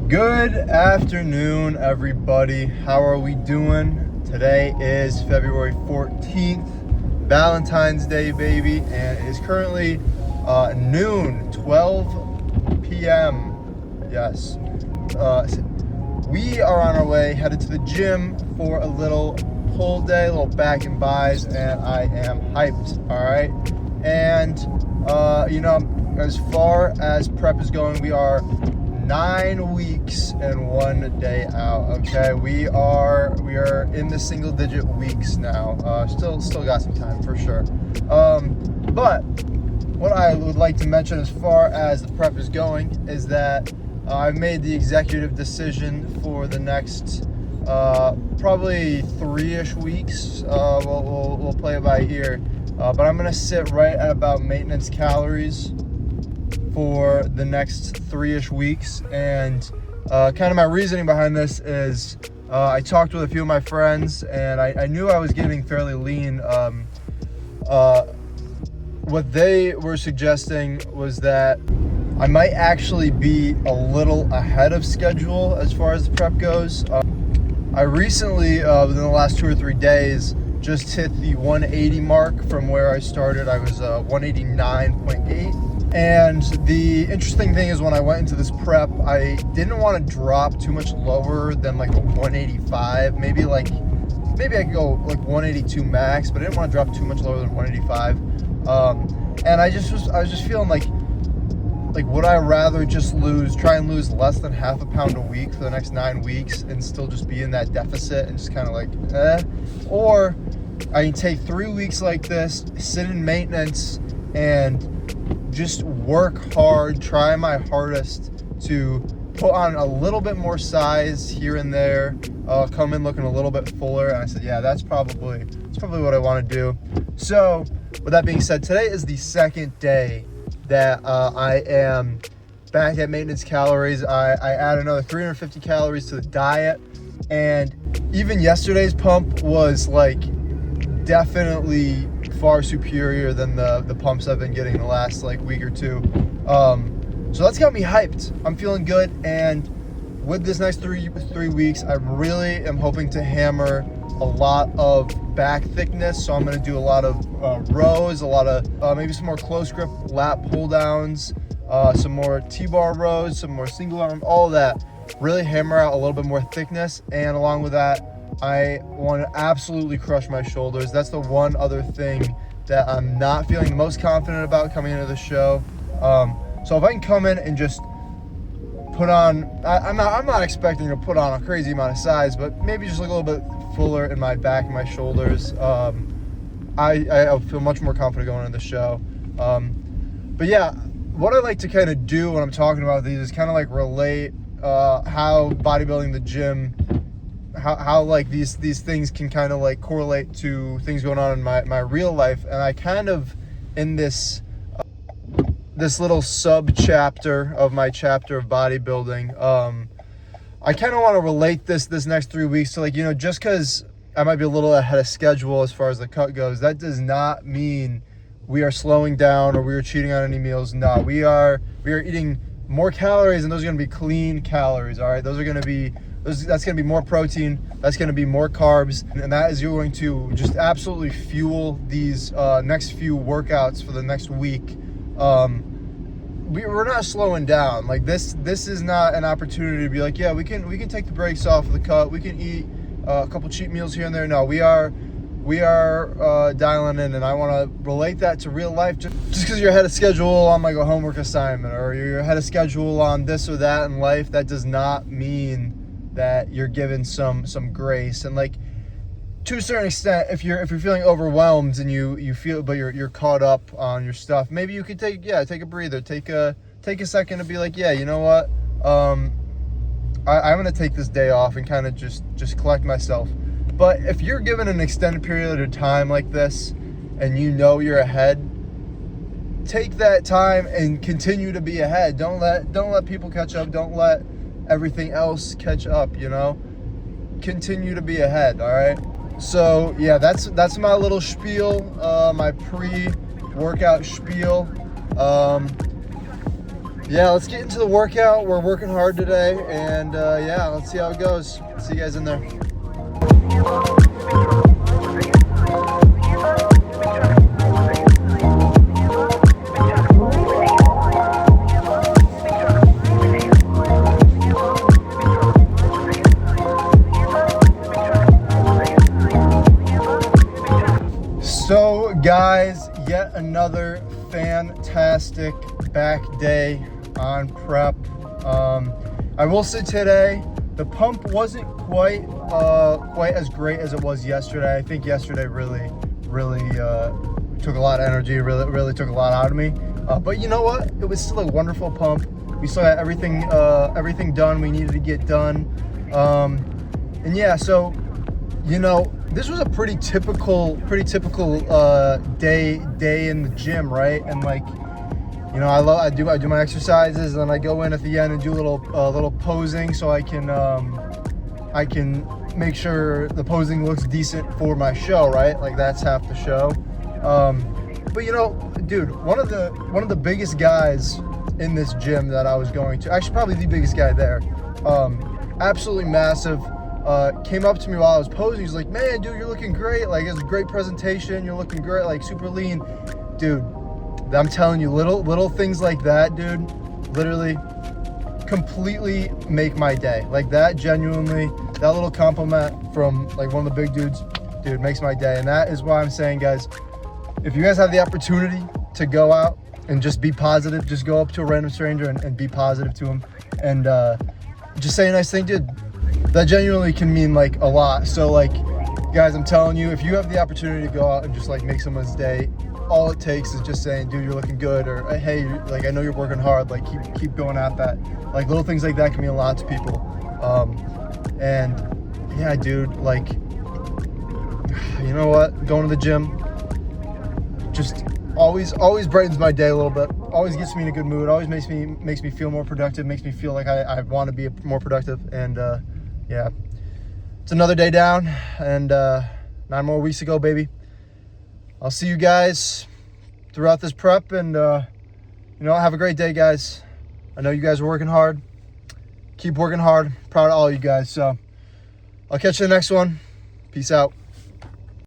Good afternoon, everybody. How are we doing? Today is February 14th, Valentine's Day, baby, and it is currently noon, 12 p.m. Yes. We are on our way, headed to the gym for a little pull day, a little back and buys, and I am hyped, all right? And, as far as prep is going, we are 9 weeks and 1 day out. Okay, we are in the single digit weeks now. Still got some time for sure. But what I would like to mention as far as the prep is going is that I've made the executive decision for the next probably 3-ish weeks. We'll play it by ear. But I'm gonna sit right at about maintenance calories for the next 3-ish weeks, and kind of my reasoning behind this is I talked with a few of my friends, and I knew I was getting fairly lean. What they were suggesting was that I might actually be a little ahead of schedule as far as the prep goes. I recently, within the last 2 or 3 days, just hit the 180 mark from where I started. I was 189.8. And the interesting thing is when I went into this prep, I didn't want to drop too much lower than like a 185. Maybe I could go like 182 max, but I didn't want to drop too much lower than 185. And I was just feeling like would I rather just try and lose less than half a pound a week for the next 9 weeks and still just be in that deficit and just kind of like, or I can take 3 weeks like this, sit in maintenance, and just work hard, try my hardest to put on a little bit more size here and there, come in looking a little bit fuller. And I said, yeah, that's probably what I want to do. So with that being said, today is the second day that I am back at maintenance calories. I add another 350 calories to the diet, and even yesterday's pump was like definitely far superior than the pumps I've been getting the last like week or two. So that's got me hyped. I'm feeling good, and with this next three weeks, I really am hoping to hammer a lot of back thickness. So I'm going to do a lot of rows, a lot of maybe some more close grip lat pull downs, some more T-bar rows, some more single arm, all of that. Really hammer out a little bit more thickness, and along with that, I want to absolutely crush my shoulders. That's the one other thing that I'm not feeling the most confident about coming into the show. So if I can come in and just put on, I'm not expecting to put on a crazy amount of size, but maybe just look a little bit fuller in my back and my shoulders. I feel much more confident going into the show. But yeah, what I like to kind of do when I'm talking about these is kind of like relate how bodybuilding, the gym, how like these things can kind of like correlate to things going on in my real life. And I kind of, in this little sub chapter of my chapter of bodybuilding, I kind of want to relate this next 3 weeks to, like, just because I might be a little ahead of schedule as far as the cut goes, that does not mean we are slowing down or we are cheating on any meals. No, we are eating more calories, and those are going to be clean calories. All right, that's going to be more protein, that's going to be more carbs, and that is going to just absolutely fuel these next few workouts for the next week. We're not slowing down. Like this is not an opportunity to be like, yeah, we can take the brakes off of the cut, we can eat a couple cheat meals here and there. No, we are dialing in, and I want to relate that to real life. Just because you're ahead of schedule on like a homework assignment, or you're ahead of schedule on this or that in life, that does not mean that you're given some grace. And like, to a certain extent, if you're feeling overwhelmed and you feel, but you're caught up on your stuff, maybe you could take a breather, take a second to be like, yeah, you know what, I'm gonna take this day off and kind of just collect myself. But if you're given an extended period of time like this, and you're ahead, take that time and continue to be ahead. Don't let people catch up. Don't let everything else catch up. Continue to be ahead. All right. So yeah, that's my little spiel, my pre-workout spiel. yeah, let's get into the workout. We're working hard today, and yeah, let's see how it goes. See you guys in there. So guys, yet another fantastic back day on prep. I will say today the pump wasn't quite as great as it was yesterday. I think yesterday really took a lot of energy, really took a lot out of me. But you know what? It was still a wonderful pump. We still had everything done we needed to get done. And yeah, so you know, this was a pretty typical day in the gym, right? And like, you know, I do my exercises, and then I go in at the end and do a little posing, so I can make sure the posing looks decent for my show, right? Like that's half the show. But you know, dude, one of the biggest guys in this gym that I was going to, actually probably the biggest guy there, absolutely massive. Came up to me while I was posing. He's like, man, dude, you're looking great. Like, it's a great presentation. You're looking great, like super lean. Dude, I'm telling you, little things like that, dude, literally completely make my day. Like that, genuinely, that little compliment from like one of the big dudes, dude, makes my day. And that is why I'm saying, guys, if you guys have the opportunity to go out and just be positive, just go up to a random stranger and be positive to him, and just say a nice thing, dude. That genuinely can mean like a lot. So like, guys, I'm telling you, if you have the opportunity to go out and just like make someone's day, all it takes is just saying, dude, you're looking good, or hey, like I know you're working hard, like keep going at that. Like little things like that can mean a lot to people. And yeah, dude, like, you know what, going to the gym just always brightens my day a little bit, always gets me in a good mood, always makes me feel more productive, makes me feel like I want to be more productive. And yeah, it's another day down, and 9 more weeks to go, baby. I'll see you guys throughout this prep, and you know, have a great day, guys. I know you guys are working hard. Keep working hard. Proud of all you guys. So I'll catch you in the next one. Peace out.